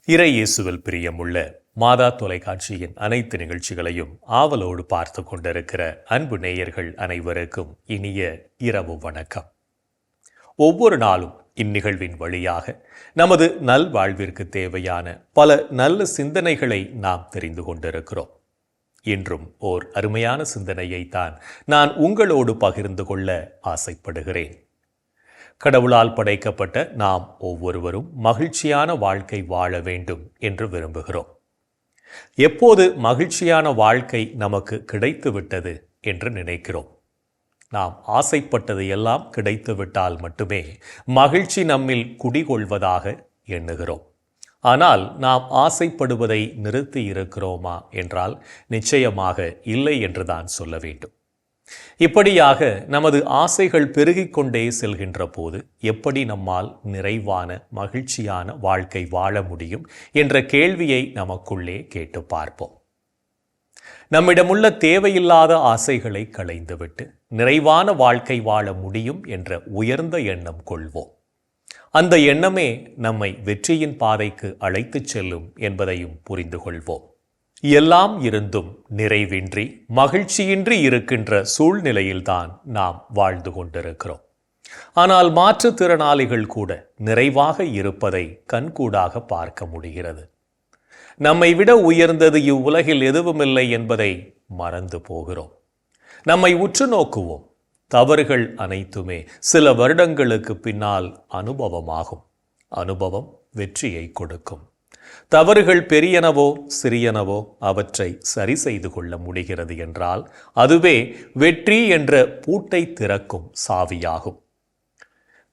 இறை இயேசுவில் பிரியமுள்ள மாதா தொலைக்காட்சியின் அனைத்து நிகழ்ச்சிகளையும் ஆவலோடு பார்த்து கொண்டிருக்கிற அன்பு நேயர்கள் அனைவருக்கும் இனிய இரவு வணக்கம். ஒவ்வொரு நாளும் இந்நிகழ்வின் வழியாக நமது நல்வாழ்விற்கு தேவையான பல நல்ல சிந்தனைகளை நாம் தெரிந்து கொண்டிருக்கிறோம். இன்றும் ஓர் அருமையான சிந்தனையை தான் நான் உங்களோடு பகிர்ந்து கொள்ள ஆசைப்படுகிறேன். கடவுளால் படைக்கப்பட்ட நாம் ஒவ்வொருவரும் மகிழ்ச்சியான வாழ்க்கை வாழ வேண்டும் என்று விரும்புகிறோம். எப்போது மகிழ்ச்சியான வாழ்க்கை நமக்கு கிடைத்துவிட்டது என்று நினைக்கிறோம். நாம் ஆசைப்பட்டது எல்லாம் கிடைத்துவிட்டால் மட்டுமே மகிழ்ச்சி நம்மில் குடிகொள்வதாக எண்ணுகிறோம். ஆனால் நாம் ஆசைப்படுவதை நிறுத்தி இருக்கிறோமா என்றால் நிச்சயமாக இல்லை என்றுதான் சொல்ல வேண்டும். இப்படியாக நமது ஆசைகள் பெருகிக் கொண்டே செல்கின்ற போது எப்படி நம்மால் நிறைவான மகிழ்ச்சியான வாழ்க்கை வாழ முடியும் என்ற கேள்வியை நமக்குள்ளே கேட்டு பார்ப்போம். நம்மிடமுள்ள தேவையில்லாத ஆசைகளை களைந்துவிட்டு நிறைவான வாழ்க்கை வாழ முடியும் என்ற உயர்ந்த எண்ணம் கொள்வோம். அந்த எண்ணமே நம்மை வெற்றியின் பாதைக்கு அழைத்துச் செல்லும் என்பதையும் புரிந்து கொள்வோம். எல்லாம் இருந்தும் நிறைவின்றி மகிழ்ச்சியின்றி இருக்கின்ற சூழ்நிலையில்தான் நாம் வாழ்ந்து கொண்டிருக்கிறோம். ஆனால் மாற்றுத்திறனாளிகள் கூட நிறைவாக இருப்பதை கண்கூடாக பார்க்க முடிகிறது. நம்மை விட உயர்ந்தது இவ்வுலகில் எதுவுமில்லை என்பதை மறந்து போகிறோம். நம்மை உற்று நோக்குவோம். தவறுகள் அனைத்துமே சில வருடங்களுக்கு பின்னால் அனுபவமாகும். அனுபவம் வெற்றியை கொடுக்கும். தவறுகள் பெரியனவோ சிறியனவோ அவற்றை சரி செய்து கொள்ள முடிகிறது என்றால் அதுவே வெற்றி என்ற பூட்டை திறக்கும் சாவியாகும்.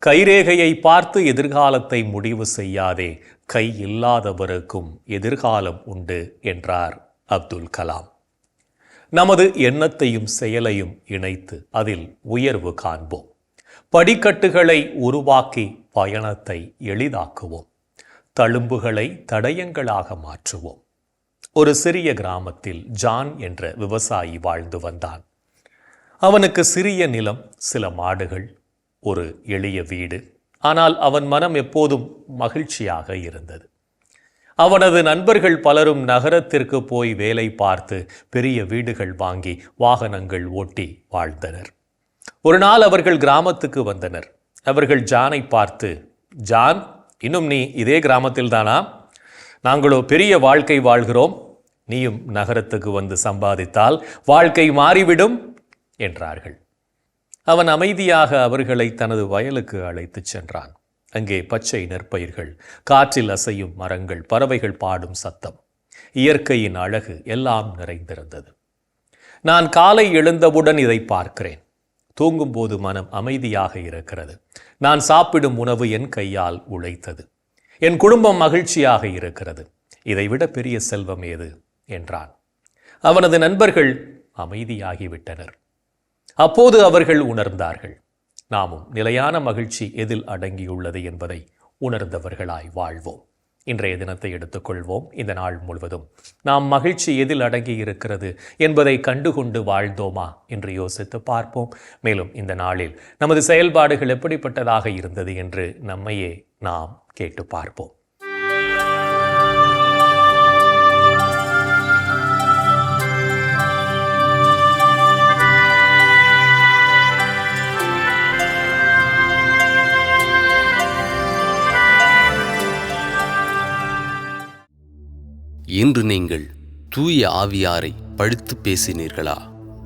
கைரேகையை பார்த்து எதிர்காலத்தை முடிவு செய்யாதே, கை இல்லாதவருக்கும் எதிர்காலம் உண்டு என்றார் அப்துல் கலாம். நமது எண்ணத்தையும் செயலையும் இணைத்து அதில் உயர்வு காண்போம். படிக்கட்டுகளை உருவாக்கி பயணத்தை எளிதாக்குவோம். தழும்புகளை தடயங்களாக மாற்றுவோம். ஒரு சிறிய கிராமத்தில் ஜான் என்ற விவசாயி வாழ்ந்து வந்தான். அவனுக்கு சிறிய நிலம், சில மாடுகள், ஒரு எளிய வீடு. ஆனால் அவன் மனம் எப்போதும் மகிழ்ச்சியாக இருந்தது. அவனது நண்பர்கள் பலரும் நகரத்திற்கு போய் வேலை பார்த்து பெரிய வீடுகள் வாங்கி வாகனங்கள் ஓட்டி வாழ்ந்தனர். ஒரு நாள் அவர்கள் கிராமத்துக்கு வந்தனர். அவர்கள் ஜானை பார்த்து, ஜான், இன்னும் நீ இதே கிராமத்தில் தானா? நாங்களோ பெரிய வாழ்க்கை வாழ்கிறோம். நீயும் நகரத்துக்கு வந்து சம்பாதித்தால் வாழ்க்கை மாறிவிடும் என்றார்கள். அவன் அமைதியாக அவர்களை தனது வயலுக்கு அழைத்துச் சென்றான். அங்கே பச்சை நெற்பயிர்கள், காற்றில் அசையும் மரங்கள், பறவைகள் பாடும் சத்தம், இயற்கையின் அழகு எல்லாம் நிறைந்திருந்தது. நான் காலை எழுந்தவுடன் இதை பார்க்கிறேன். தூங்கும்போது மனம் அமைதியாக இருக்கிறது. நான் சாப்பிடும் உணவு என் கையால் உழைத்தது. என் குடும்பம் மகிழ்ச்சியாக இருக்கிறது. இதைவிட பெரிய செல்வம் ஏது என்றான். அவனது நண்பர்கள் அமைதியாகிவிட்டனர். அப்போது அவர்கள் உணர்ந்தார்கள், நாமும் நிலையான மகிழ்ச்சி எதில் அடங்கியுள்ளது என்பதை உணர்ந்தவர்களாய் வாழ்வோம். இன்றைய தினத்தை எடுத்துக்கொள்வோம். இந்த நாள் முழுவதும் நாம் மகிழ்ச்சி எதில் அடங்கி இருக்கிறது என்பதை கண்டுகொண்டு வாழ்ந்தோமா என்று யோசித்து பார்ப்போம். மேலும் இந்த நாளில் நமது செயல்பாடுகள் எப்படிப்பட்டதாக இருந்தது என்று நம்மையே நாம் கேட்டு பார்ப்போம். இன்று நீங்கள் தூய ஆவியாரை பழித்து பேசினீர்களா?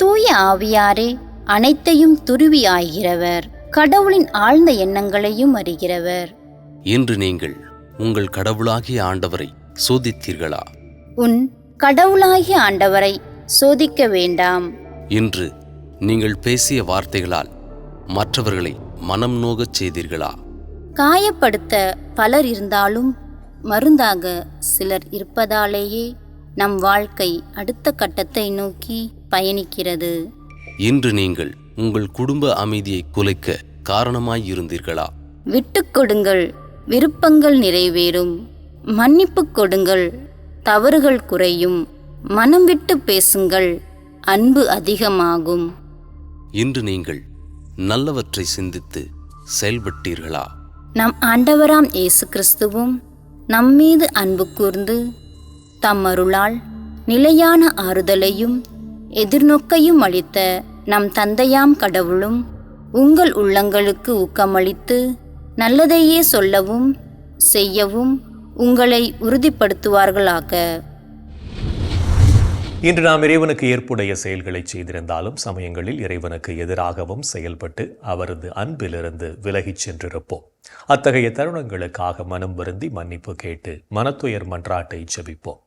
தூய ஆவியாரே அனைத்தையும் துருவி ஆகிறவர், கடவுளின் ஆழ்ந்த எண்ணங்களையும் அறிகிறவர். இன்று நீங்கள் உங்கள் கடவுளாகிய ஆண்டவரை சோதித்தீர்களா? உன் கடவுளாகிய ஆண்டவரை சோதிக்க வேண்டாம். இன்று நீங்கள் பேசிய வார்த்தைகளால் மற்றவர்களை மனம் நோகச் செய்தீர்களா? காயப்படுத்த பலர் இருந்தாலும் மருந்தாக சிலர் இருப்பதாலேயே நம் வாழ்க்கை அடுத்த கட்டத்தை நோக்கி பயணிக்கிறது. இன்று நீங்கள் உங்கள் குடும்ப அமைதியை குலைக்க காரணமாயிருந்தீர்களா? விட்டுக் கொடுங்கள், விருப்பங்கள் நிறைவேறும். மன்னிப்பு கொடுங்கள், தவறுகள் குறையும். மனம் விட்டு பேசுங்கள், அன்பு அதிகமாகும். இன்று நீங்கள் நல்லவற்றை சிந்தித்து செயல்பட்டீர்களா? நம் ஆண்டவராம் இயேசு கிறிஸ்துவும் நம்மீது அன்பு கூர்ந்து தம் அருளால் நிலையான ஆறுதலையும் எதிர்நோக்கையும் அளித்த நம் தந்தையாம் கடவுளும் உங்கள் உள்ளங்களுக்கு ஊக்கமளித்து நல்லதையே சொல்லவும் செய்யவும் உங்களை உறுதிப்படுத்துவார்களாக. இன்று நாம் இறைவனுக்கு ஏற்புடைய செயல்களை செய்திருந்தாலும் சமயங்களில் இறைவனுக்கு எதிராகவும் செயல்பட்டு அவரது அன்பிலிருந்து விலகிச் சென்றிருப்போம். அத்தகைய தருணங்களுக்காக மனம் வருந்தி மன்னிப்பு கேட்டு மனத்துயர் மன்றாட்டை ஜெபிப்போம்.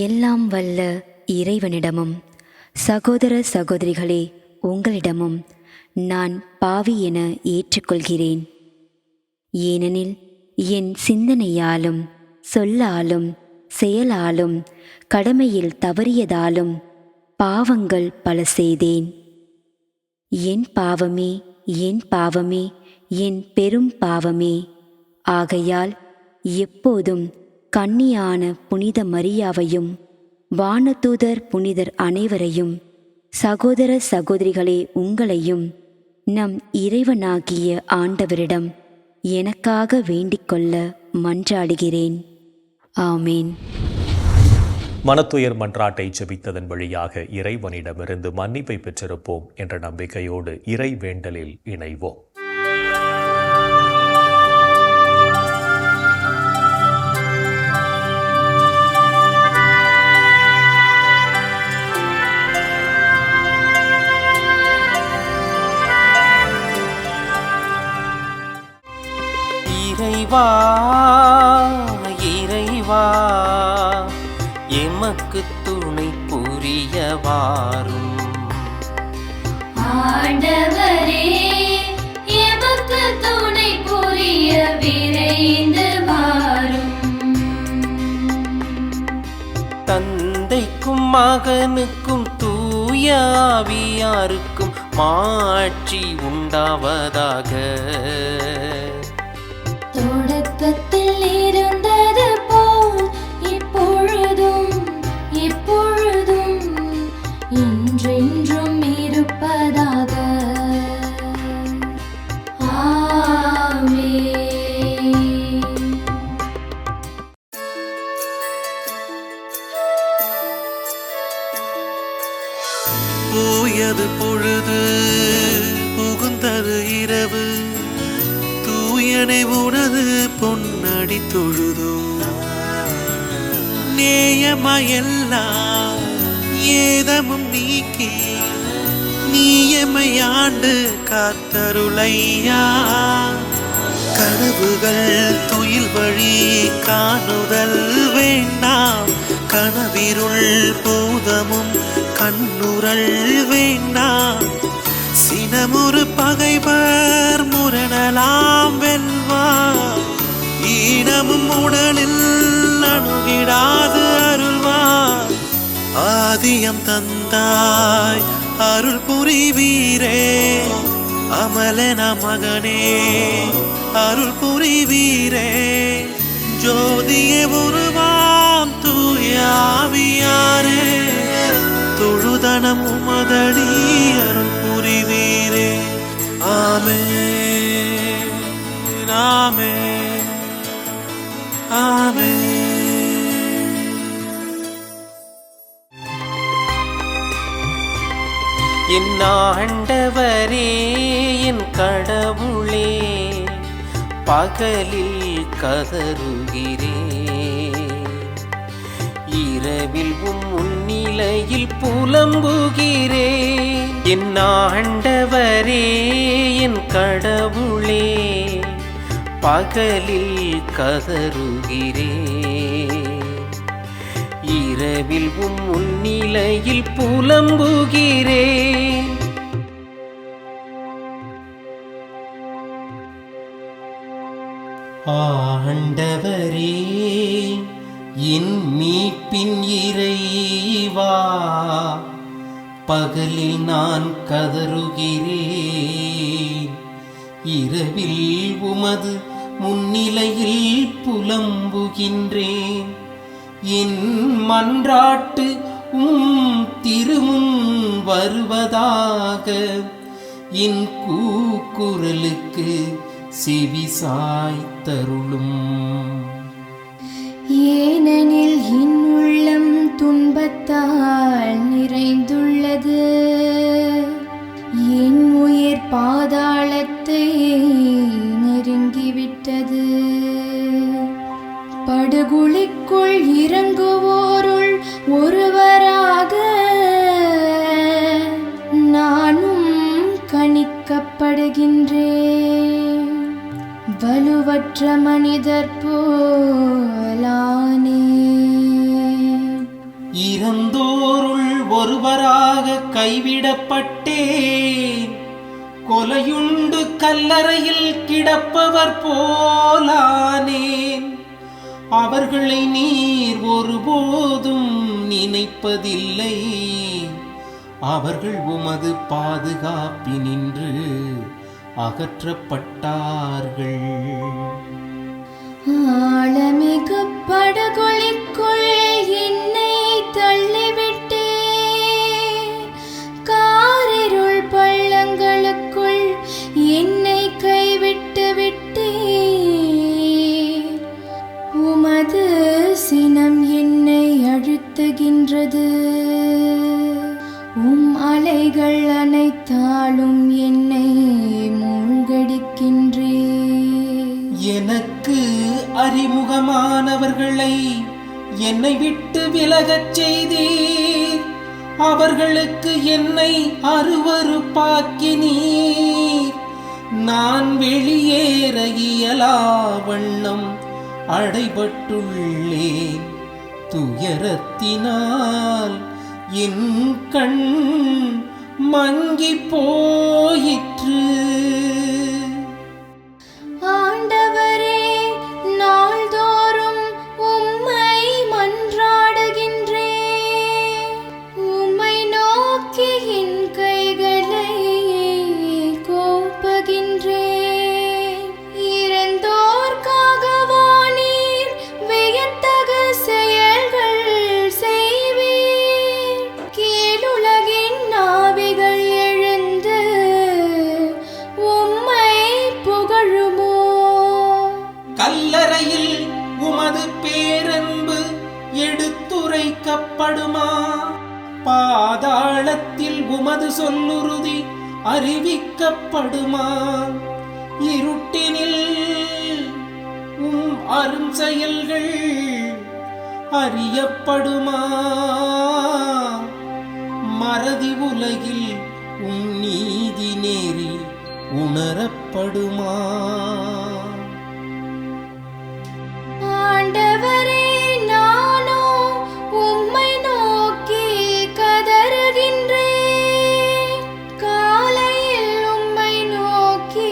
எல்லாம் வல்ல இறைவனிடமும் சகோதர சகோதரிகளே உங்களிடமும் நான் பாவி என ஏற்றுக்கொள்கிறேன். ஏனெனில் என் சிந்தனையாலும் சொல்லாலும் செயலாலும் கடமையில் தவறியதாலும் பாவங்கள் பல செய்தேன். என் பாவமே, என் பாவமே, என் பெரும் பாவமே. ஆகையால் எப்போதும் கன்னியான புனித மரியாவையும் வானதூதர் புனிதர் அனைவரையும் சகோதர சகோதரிகளே உங்களையும் நம் இறைவனாகிய ஆண்டவரிடம் எனக்காக வேண்டிக்கொள்ள மன்றாடுகிறேன். ஆமேன். மனத்துயர் மன்றாட்டை ஜெபித்ததன் வழியாக இறைவனிடமிருந்து மன்னிப்பை பெற்றிருப்போம் என்ற நம்பிக்கையோடு இறை வேண்டலில் இணைவோம். இறைவா இறைவா எமக்கு துணை புரிய வாரும். ஆண்டவரே எமக்கு துணை புரிய விரைந்து வாரும். தந்தைக்கும் மகனுக்கும் தூய ஆவியாருக்கும் மாட்சி உண்டாவதாக. தொடக்கத்தில் இருந்தது போல் இப்பொழுதும் எப்பொழுதும் என்றென்றும் இருப்பதாக. ஆமென். போயது பொழுது புகுந்தது இரவு, தூயனை உனது பொன்னடி தொழுதோ. நேயமையெல்லாம் ஏதமும் நீக்கி நீயமையாண்டு காத்தருளையா. கனவுகள் துயில் வழி காணுதல் வேண்டாம், கனவிருள் பூதமும் கண்ணுரல் வேண்டாம். சினமுறு பகைவர் முரணலாம் வெல்வார், ஈனமும் உடலில் அணுகிடாது அருள்வார். ஆதியம் தந்தாய் அருள் புரிவீரே, அமலன மகனே அருள் புரிவீரே. ஜோதியே உருவாம் தூயாவியாரே, தொழுதனம் உமதடி அருள் புரிவீரே. ஆமென் ஆமென் ஆமென். என் ஆண்டவரே என் கடவுளே, பகலில் கதறுகிறேன், இரவில் முன்னிலையில் புலம்புகிறேன். என் ஆண்டவரே என் கடவுளே, பகலில் கதறுகிறேன், இரவில் முன்னிலையில் புலம்புகிறேன். ஆண்டவரே என் மீட்பின் இறைவா, பகலில் நான் கதறுகிறேன், இரவில் உமது முன்னிலையில் புலம்புகின்றேன். என் மன்றாட்டு திருமுன் வருவதாக, என் கூக்குரலுக்கு செவி சாய்த்தருளும். ஏனெனில் என் உள்ளம் துன்பத்தால் நிறைந்துள்ளது, என் உயிர் பாதாளத்தை நெருங்கிவிட்டது. படுகுழிக்குள் இறங்குவோருள் ஒருவராக நானும் கணிக்கப்படுகின்றேன். வலுவற்ற மனிதர் போலானே. இறந்தோருள் ஒருவராக கைவிடப்பட்டேன். கொலையுண்டு கல்லறையில் கிடப்பவர் போலானேன். அவர்களை நீர் ஒருபோதும் நினைப்பதில்லை. அவர்கள் உமது பாதுகாப்பினின்று அகற்றப்பட்டார்கள். ஆழமிகு படுகொலிக்குள் என்னை தள்ளிவிட்டே, காரிருள் பள்ளங்களுக்குள் என்னை கைவிட்டு விட்டே. உமது சினம் என்னை அழுத்துகின்றது. அலைகள் அனைத்தாலும் என்னை மூழ்கடிக்கின்றே. எனக்கு அறிமுகமானவர்களை என்னை விட்டு விலகச் செய்தீர். அவர்களுக்கு என்னை அருவருப்பாக்கினீர். நான் வெளியேற இயலா வண்ணம் அடைபட்டுள்ளேன். துயரத்தினால் என் கண் மங்கி போயிற்று. ஆண்டவரே, நாள்தோறும் உம்மை மன்றாடுகின்றேன். உம்மை நோக்கி என் கைகளை கோப்பகின்றேன். இறந்தோர்க்காகவா நீர் வியத்தக செயல்கள் செய்வீர். கீழுலகின் நாவிகள் எழுந்து உம்மை புகழுமோ? கல்லறையில் உமது பேரன்பு எடுத்துரைக்கப்படுமா? பாதாளத்தில் உமது சொல்லுறுதி அறிவிக்கப்படுமா? இருட்டினில் அரும் செயல்கள் அறியப்படுமா? மறதி உலகில் நீதி நேரி உணரப்படுமா? ஆண்டவரே, நானோ உம்மை நோக்கி கதறுகின்றேன். காலையில் உம்மை நோக்கி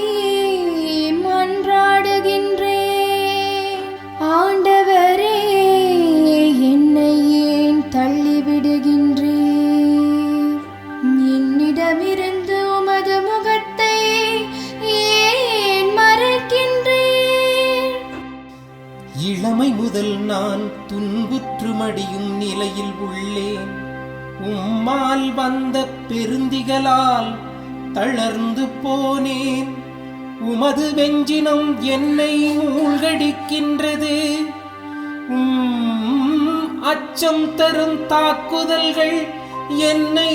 மன்றாடுகின்றேன். ஆண்டவரே, என்னை ஏன் தள்ளிவிடுகின்றீர்? என்னிடமிருந்து உமது முகத்தை ஏன் மறைக்கின்றீர்? இளமை முதல் நான் துன்புற்று மடியும் நிலையில் உள்ளேன். உம்மால் வந்த பெருந்திகளால் தளர்ந்து போனேன். உமது வெஞ்சினம் என்னை மூழ்கடிக்கின்றது. அச்சம் தரும் தாக்குதல்கள் என்னை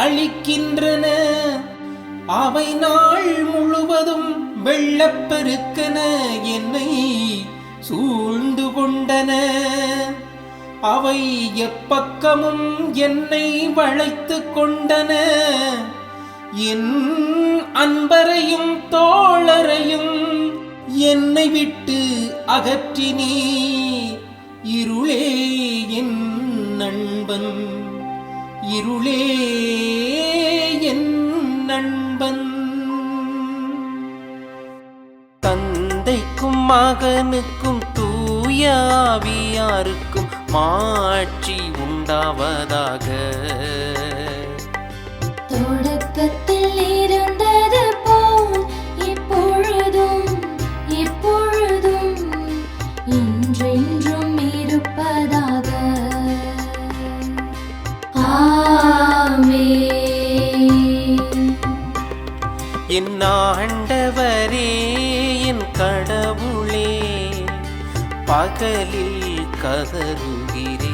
அழிக்கின்றன. அவை நாள் முழுவதும் வெள்ளப்பெருக்கென என்னை சூழ்ந்து கொண்டன. அவை எப்பக்கமும் என்னை வளைத்து கொண்டன. என் அன்பரையும் தோழரையும் என்னை விட்டு அகற்றினீர். இருளே என் நண்பன், இருளே என் நண்பன். தந்தைக்கும் மகனுக்கும் தூய ஆவியாருக்கும் மாட்சி உண்டாவதாக. தொடக்கத்தில் இருந்தது போல் இப்பொழுதும் என்றும் இருப்பதாக. ஆமென். என் ஆண்டவரே, என் கடவுளே, பகலில் கதறுகிறேன்,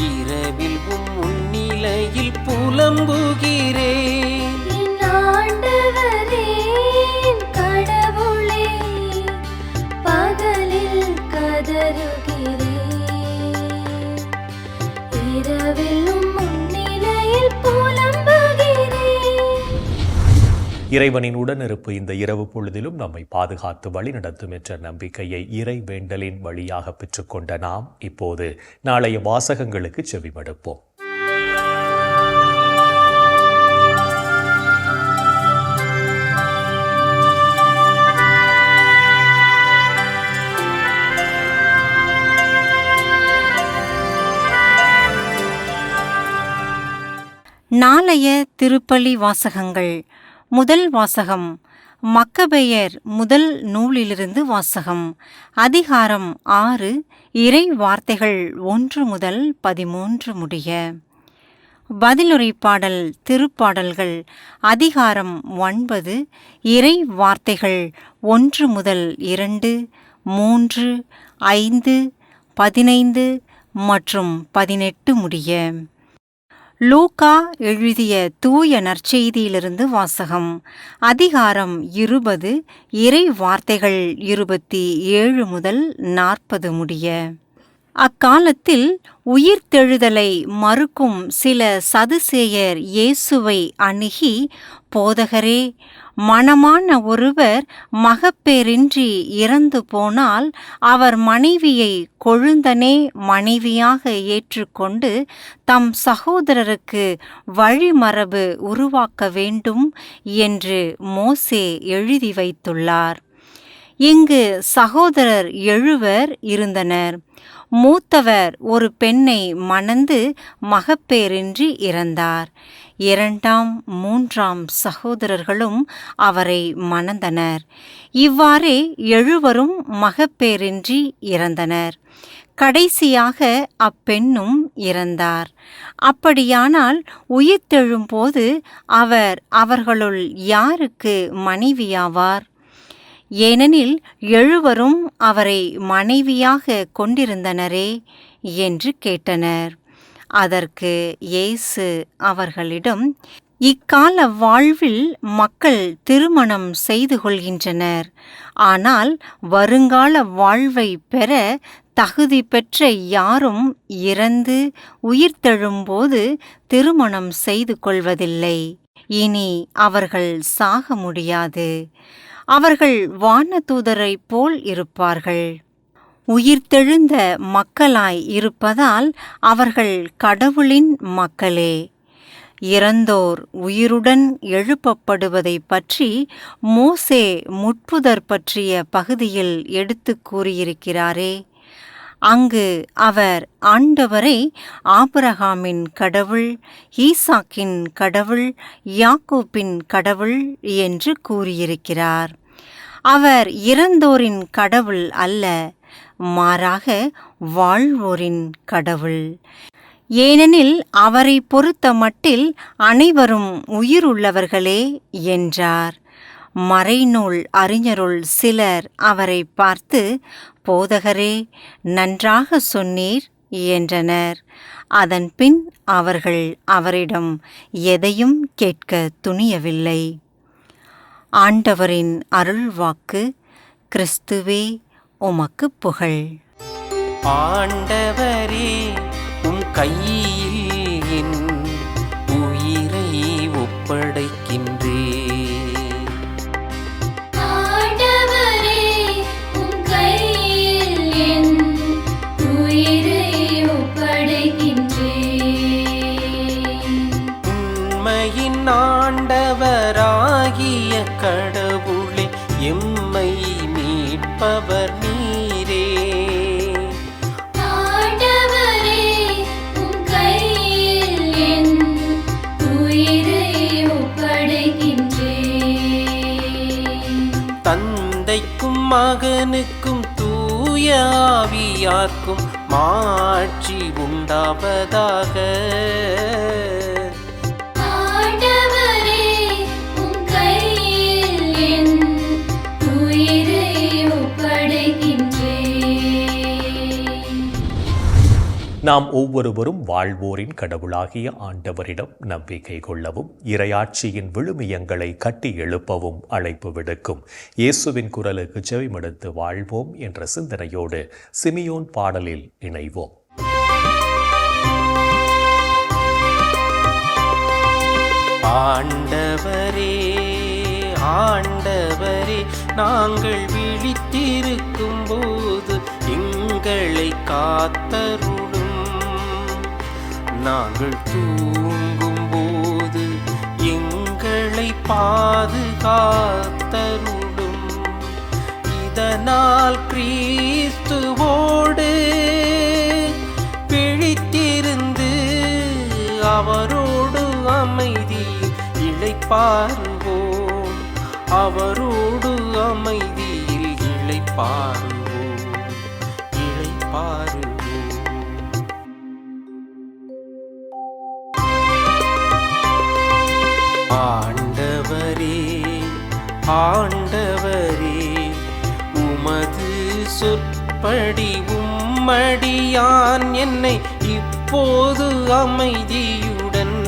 இரவில் முன்னிலையில் புலம்புகிறேன். என் ஆண்டவரே, என் கடவுளே, பகலில் கதறுகிறேன், இரவிலும் முன்னிலையில் புலம்புகிறேன். இறைவனின் உடனிருப்பு இந்த இரவு பொழுதிலும் நம்மை பாதுகாத்து வழிநடத்தும் என்ற நம்பிக்கையை இறை வேண்டலின் வழியாக பெற்றுக்கொண்ட நாம் இப்போது நாளைய வாசகங்களுக்கு செவிமடுப்போம். நாளைய திருப்பலி வாசகங்கள். முதல் வாசகம் மக்கபேயர் முதல் நூலிலிருந்து வாசகம். அதிகாரம் 6, இறை வார்த்தைகள் 1 முதல் 13 முடிய. பதிலுரை பாடல் திருப்பாடல்கள். அதிகாரம் 9, இறை வார்த்தைகள் 1 முதல் 2, 3, 5, 15 மற்றும் 18 முடிய. லூக்கா எழுதிய தூய நற்செய்தியிலிருந்து வாசகம். அதிகாரம் 20, இறை வார்த்தைகள் 27 முதல் 40 முடிய. அக்காலத்தில் உயிர்த்தெழுதலை மறுக்கும் சில சதுசேயர் இயேசுவை அணுகி, போதகரே, மணமான ஒருவர் மகப்பேறின்றி இறந்து போனால் அவர் மனைவியை கொழுந்தனே மனைவியாக ஏற்றுக்கொண்டு தம் சகோதரருக்கு வழிமரபு உருவாக்க வேண்டும் என்று மோசே எழுதி வைத்துள்ளார். இங்கு சகோதரர் 7 இருந்தனர். மூத்தவர் ஒரு பெண்ணை மணந்து மகப்பேறின்றி இறந்தார். 2ஆம் 3ஆம் சகோதரர்களும் அவரை மணந்தனர். இவ்வாறே 7 மகப்பேறின்றி இறந்தனர். கடைசியாக அப்பெண்ணும் இறந்தார். அப்படியானால் உயிர்த்தெழும்போது அவர் அவர்களுள் யாருக்கு மனைவியாவார்? ஏனெனில் 7 அவரை மனைவியாக கொண்டிருந்தனரே என்று கேட்டனர். அதற்கு இயேசு அவர்களிடம், இக்கால வாழ்வில் மக்கள் திருமணம் செய்து கொள்கின்றனர். ஆனால் வருங்கால வாழ்வை பெற தகுதி பெற்ற யாரும் இறந்து உயிர்த்தெழும்போது திருமணம் செய்து கொள்வதில்லை. இனி அவர்கள் சாக முடியாது. அவர்கள் வானதூதரைப் போல் இருப்பார்கள். உயிர்த்தெழுந்த மக்களாய் இருப்பதால் அவர்கள் கடவுளின் மக்களே. இறந்தோர் உயிருடன் எழுப்பப்படுவதைப் பற்றி மோசே முட்புதர் பற்றிய பகுதியில் எடுத்துக் கூறியிருக்கிறாரே. அங்கு அவர் ஆண்டவரை ஆபிரகாமின் கடவுள், ஈசாக்கின் கடவுள், யாக்கோபின் கடவுள் என்று கூறியிருக்கிறார். அவர் இறந்தோரின் கடவுள் அல்ல, மாறாக வாழ்வோரின் கடவுள். ஏனெனில் அவரை பொறுத்த மட்டில் அனைவரும் உயிருள்ளவர்களே என்றார். மறைநூல் அறிஞருள் சிலர் அவரை பார்த்து, போதகரே, நன்றாக சொன்னீர் என்றனர். அதன்பின் அவர்கள் அவரிடம் எதையும் கேட்க துணியவில்லை. ஆண்டவரின் அருள்வாக்கு. கிறிஸ்துவே, உமக்கு புகழ். ஆண்டவரே, உம் கையில் என் உயிரை ஒப்படைக்கின்றேன். ஆண்டவரே, உம் கையில் என் உயிரை ஒப்படைக்கின்றேன். உண்மையின் ஆண்டவராகிய கடவுளே, எம்மை மீட்பவர் நீரே. ஆண்டவரே, உம் கையில் என் உயிரை ஒப்படைக்கின்றேன். தந்தைக்கும் மகனுக்கும் தூய தூய ஆவியார்க்கும் மாட்சி உண்டாவதாக. ஆண்டவரே, உம் கையில் என் உயிரை ஒப்படைக்கின்றேன். நாம் ஒவ்வொருவரும் வாழ்வோரின் கடவுளாகிய ஆண்டவரிடம் நம்பிக்கை கொள்ளவும் இறையாட்சியின் விழுமியங்களை கட்டி எழுப்பவும் அழைப்பு விடுக்கும் இயேசுவின் குரலுக்கு செவிமடுத்து வாழ்வோம் என்ற சிந்தனையோடு சிமியோன் பாடலில் இணைவோம். ஆண்டவரே, ஆண்டவரே, நாங்கள் விழித்திருக்கும் போது எங்களை காத்தருளும். நாங்கள் தூங்கும் போது எங்களை பாதுகாத்தருளும். இதனால் கிறிஸ்துவோடு பிழித்திருந்து அவரோடு அமைதி இளைப்பாறுவோம். அவரோடு அமைதியில் இளைப்பாறுவோம், இளைப்பாறுவோம். ஆண்டவரே, ஆண்டவரே, உமது சொற்படி உம்மடியான் என்னை இப்போது அமைதியுடன்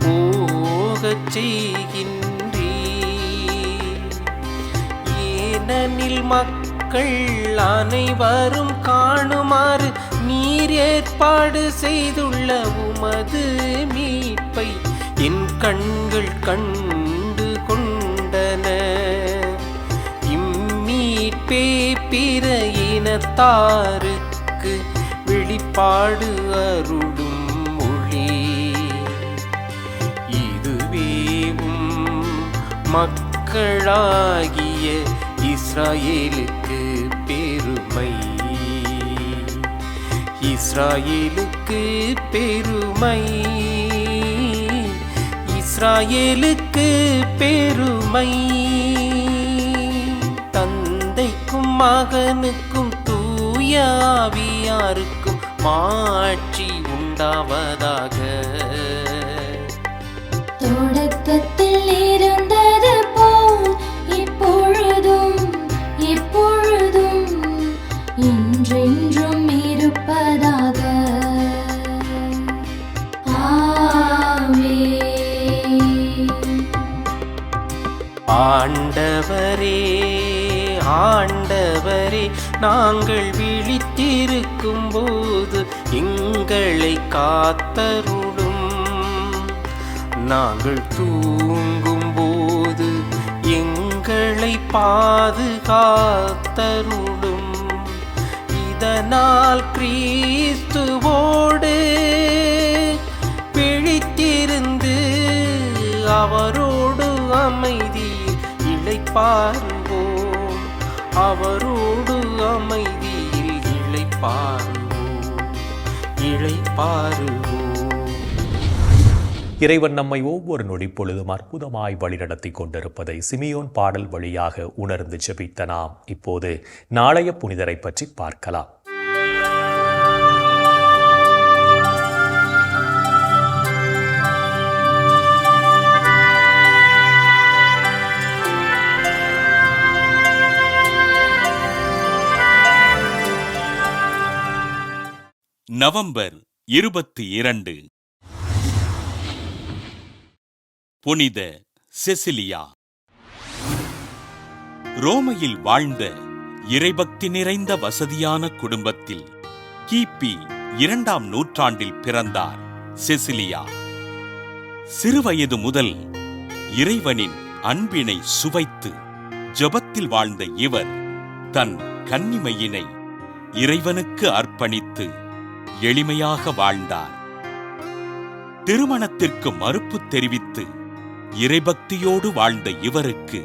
போகச் செய்கின்றீர். ஏனெனில் மக்கள் அனைவரும் காணுமாறு நீர் ஏற்பாடு செய்துள்ள உமது மீட்பை என் கண்கள் கண்டு கொண்டன. இம்மீட்பே பிற இனத்தாருக்கு வெளிப்பாடு அருளும் மொழி. இதுவேவும் மக்களாகிய இஸ்ராயேலுக்கு பெருமை. இஸ்ராயேலுக்கு பெருமை, இஸ்ராயேலுக்கு பெருமை. தந்தைக்கும் மகனுக்கும் தூய ஆவியாருக்கும் மாட்சி உண்டாவதாக. தொடக்கத்தில் இருந்தது போல் இப்பொழுதும் எப்பொழுதும் என்றென்றும் இருப்பதாக. ஆமென். ஆண்டவரே, ஆண்டவரே, நாங்கள் விழித்திருக்கும் போது எங்களை காத்தருளும். நாங்கள் தூங்கும் போது எங்களை பாதுகாத்தருளும். இதனால் கிறிஸ்துவோடு பிழித்திருந்து அவரோடு அமைதி இளைப்பாறுவோம். அவரோடு அமைதியில் இளைப்பாறுவோம், இளைப்பாறுவோம். இறைவன் நம்மை ஒவ்வொரு நொடி பொழுதும் அற்புதமாய் வழிநடத்தி கொண்டிருப்பதை சிமியோன் பாடல் வழியாக உணர்ந்து ஜெபித்த நாம் இப்போது நாளைய புனிதரை பற்றி பார்க்கலாம். நவம்பர் 22 புனித செசிலியா. ரோமையில் வாழ்ந்த இறைபக்தி நிறைந்த வசதியான குடும்பத்தில் கிபி 2ஆம் நூற்றாண்டில் பிறந்தார் செசிலியா. சிறுவயது முதல் இறைவனின் அன்பினை சுவைத்து ஜெபத்தில் வாழ்ந்த இவர் தன் கன்னிமையினை இறைவனுக்கு அர்ப்பணித்து எளிமையாக வாழ்ந்தார். திருமணத்திற்கு மறுப்பு தெரிவித்து இறைபக்தியோடு வாழ்ந்த இவருக்கு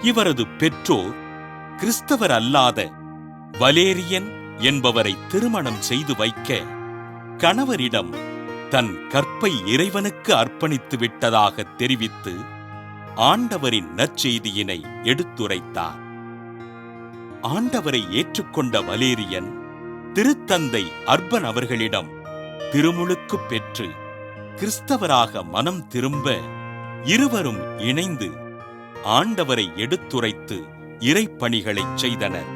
இவரது பெற்றோர் கிறிஸ்தவர் அல்லாத வலேரியன் என்பவரை திருமணம் செய்து வைக்க கணவரிடம் தன் கற்பை இறைவனுக்கு அர்ப்பணித்து விட்டதாக தெரிவித்து ஆண்டவரின் நற்செய்தியினை எடுத்துரைத்தார். ஆண்டவரை ஏற்றுக்கொண்ட வலேரியன் திருத்தந்தை அர்பன் அவர்களிடம் திருமுழுக்கு பெற்று கிறிஸ்தவராக மனம் திரும்ப இருவரும் இணைந்து ஆண்டவரை எடுத்துரைத்து இறைப்பணிகளைச் செய்தனர்.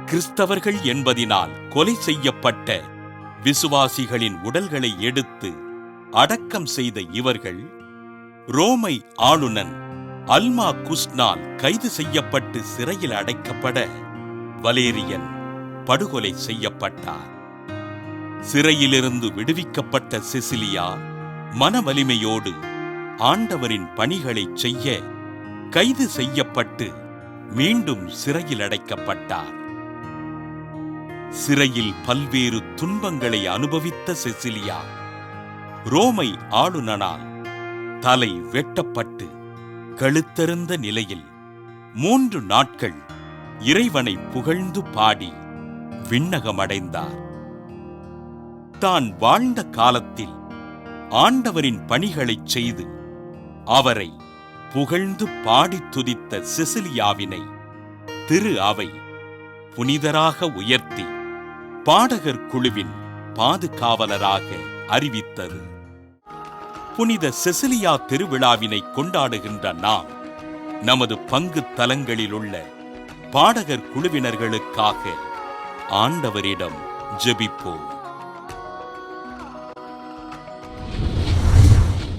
கிறிஸ்தவர்கள் என்பதினால் கொலை செய்யப்பட்ட விசுவாசிகளின் உடல்களை எடுத்து அடக்கம் செய்த இவர்கள் ரோமை ஆளுநன் அல்மா குஸ்னால் கைது செய்யப்பட்டு சிறையில் அடைக்கப்பட வலேரியன் படுகொலை செய்யப்பட்டார். சிறையிலிருந்து விடுவிக்கப்பட்ட செசிலியா மன வலிமையோடு ஆண்டவரின் பணிகளைச் செய்ய கைது செய்யப்பட்டு மீண்டும் சிறையில் அடைக்கப்பட்டார். சிறையில் பல்வேறு துன்பங்களை அனுபவித்த செசிலியா ரோமை ஆளுநனால் தலை வெட்டப்பட்டு கழுத்தறுந்த நிலையில் 3 நாட்கள் இறைவனை புகழ்ந்து பாடி விண்ணகமடைந்தார். தான் வாழ்ந்த காலத்தில் ஆண்டவரின் பணிகளைச் செய்து அவரை புகழ்ந்து பாடி துதித்த செசிலியாவினை திரு அவை புனிதராக உயர்த்தி பாடகர் குழுவின் பாதுகாவலராக அறிவித்தது. புனித செசிலியா திருவிழாவினை கொண்டாடுகின்ற நாம் நமது பங்கு தலங்களிலுள்ள பாடகர் குழுவினர்களுக்காக ஆண்டவரிடம் ஜெபிப்போம்.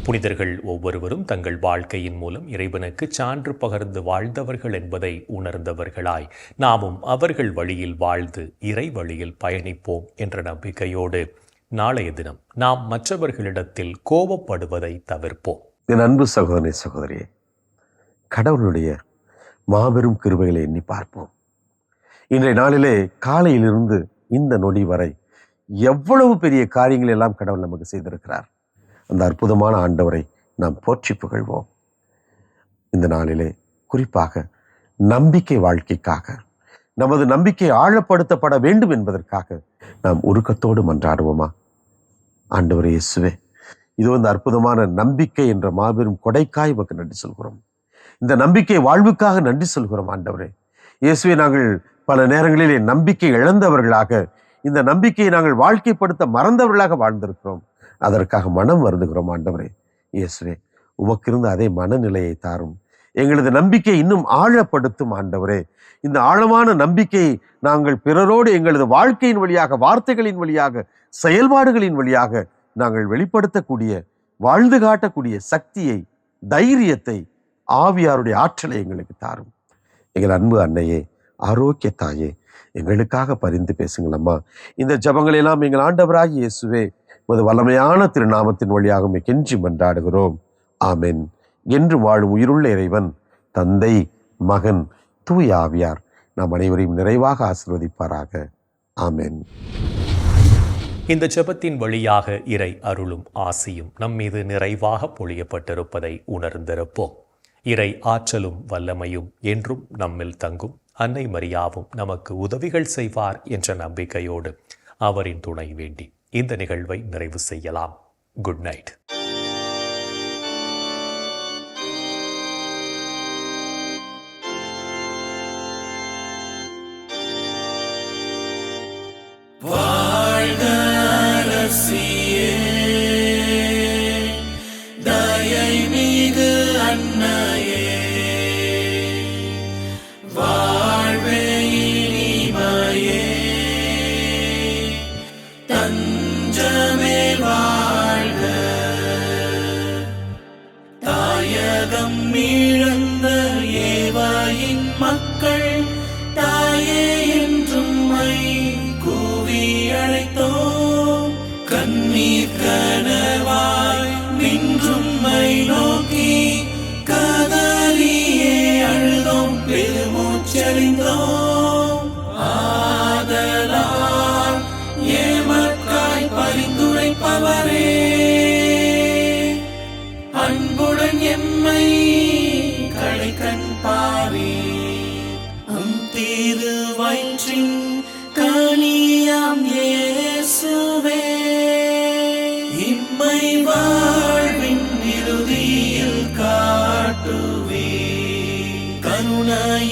புனிதர்கள் ஒவ்வொருவரும் தங்கள் வாழ்க்கையின் மூலம் இறைவனுக்கு சான்று பகர்ந்து வாழ்ந்தவர்கள் என்பதை உணர்ந்தவர்களாய் நாமும் அவர்கள் வழியில் வாழ்ந்து இறை வழியில் பயணிப்போம் என்ற நம்பிக்கையோடு நாளைய தினம் நாம் மற்றவர்களிடத்தில் கோபப்படுவதை தவிர்ப்போம். என் அன்பு சகோதரனே சகோதரியே, கடவுளுடைய மாபெரும் கிருபைகளை எண்ணி பார்ப்போம். இன்றைய நாளிலே காலையிலிருந்து இந்த நொடி வரை எவ்வளவு பெரிய காரியங்கள் எல்லாம் கடவுள் நமக்கு செய்திருக்கிறார். அந்த அற்புதமான ஆண்டவரை நாம் போற்றி புகழ்வோம். இந்த நாளிலே குறிப்பாக நம்பிக்கை வாழ்க்கைக்காக, நமது நம்பிக்கை ஆழப்படுத்தப்பட வேண்டும் என்பதற்காக நாம் உருக்கத்தோடு மன்றாடுவோமா? ஆண்டவரே இயேசுவே, இது இந்த அற்புதமான நம்பிக்கை என்ற மாபெரும் கொடைக்காய் உமக்கு நன்றி சொல்கிறோம். இந்த நம்பிக்கை வாழ்வுக்காக நன்றி சொல்கிறோம். ஆண்டவரே இயேசுவே, நாங்கள் பல நேரங்களிலே நம்பிக்கை இழந்தவர்களாக, இந்த நம்பிக்கையை நாங்கள் வாழ்க்கைப்படுத்த மறந்தவர்களாக வாழ்ந்திருக்கிறோம். அதற்காக மனம் வருந்துகிறோம். ஆண்டவரே இயேசுவே, உமக்கிருந்த அதே மனநிலையை தாரும். எங்களது நம்பிக்கையை இன்னும் ஆழப்படுத்தும். ஆண்டவரே, இந்த ஆழமான நம்பிக்கையை நாங்கள் பிறரோடு எங்களது வாழ்க்கையின் வழியாக, வார்த்தைகளின் வழியாக, செயல்பாடுகளின் வழியாக நாங்கள் வெளிப்படுத்தக்கூடிய, வாழ்ந்து காட்டக்கூடிய சக்தியை, தைரியத்தை, ஆவியாருடைய ஆற்றலை எங்களுக்கு தாரும். எங்கள் அன்பு அன்னையே, ஆரோக்கிய தாயே, எங்களுக்காக பரிந்து பேசுங்களம்மா. இந்த ஜபங்களை எல்லாம் எங்கள் ஆண்டவராகிய இயேசுவே உமது வல்லமையான திருநாமத்தின் வழியாக உம்மை கெஞ்சி மன்றாடுகிறோம். ஆமென். என்று வாழும் உயிருள்ள இறைவன் தந்தை, மகன், தூய ஆவியார் நாம் அனைவரையும் நிறைவாக ஆசீர்வதிப்பாராக. ஆமென். இந்த ஜெபத்தின் வழியாக இறை அருளும் ஆசியும் நம்மீது நிறைவாக பொழியப்பட்டிருப்பதை உணர்ந்திருப்போம். இறை ஆற்றலும் வல்லமையும் என்றும் நம்மில் தங்கும். அன்னை மரியாவும் நமக்கு உதவிகள் செய்வார் என்ற நம்பிக்கையோடு அவரின் துணை வேண்டி இந்த நிகழ்வை நிறைவு செய்யலாம். Good night. தயை மீது அன்னையே, வாழ்வே இனிமையே, தஞ்சமே வாழ்க. தாயகம் இழந்த ஏவாயின் மக்கள் தாயே என்றும் கூவி அழைத்தோம். கண்ணீர் கனவாய் நின்றும்மை நோக்கி கதறியே அழுதோம், பெருமூச்சறிந்தோம். ஆதலால் ஏமக்காய் பரிந்துரைப்பவரே, அன்புடன் எம்மை கடைக்கண் பாரே. திரு வயிற்றின் கனியாம் இயேசுவே, இம்மை வாழ்வின் இறுதியில் காட்டுவே. கருணை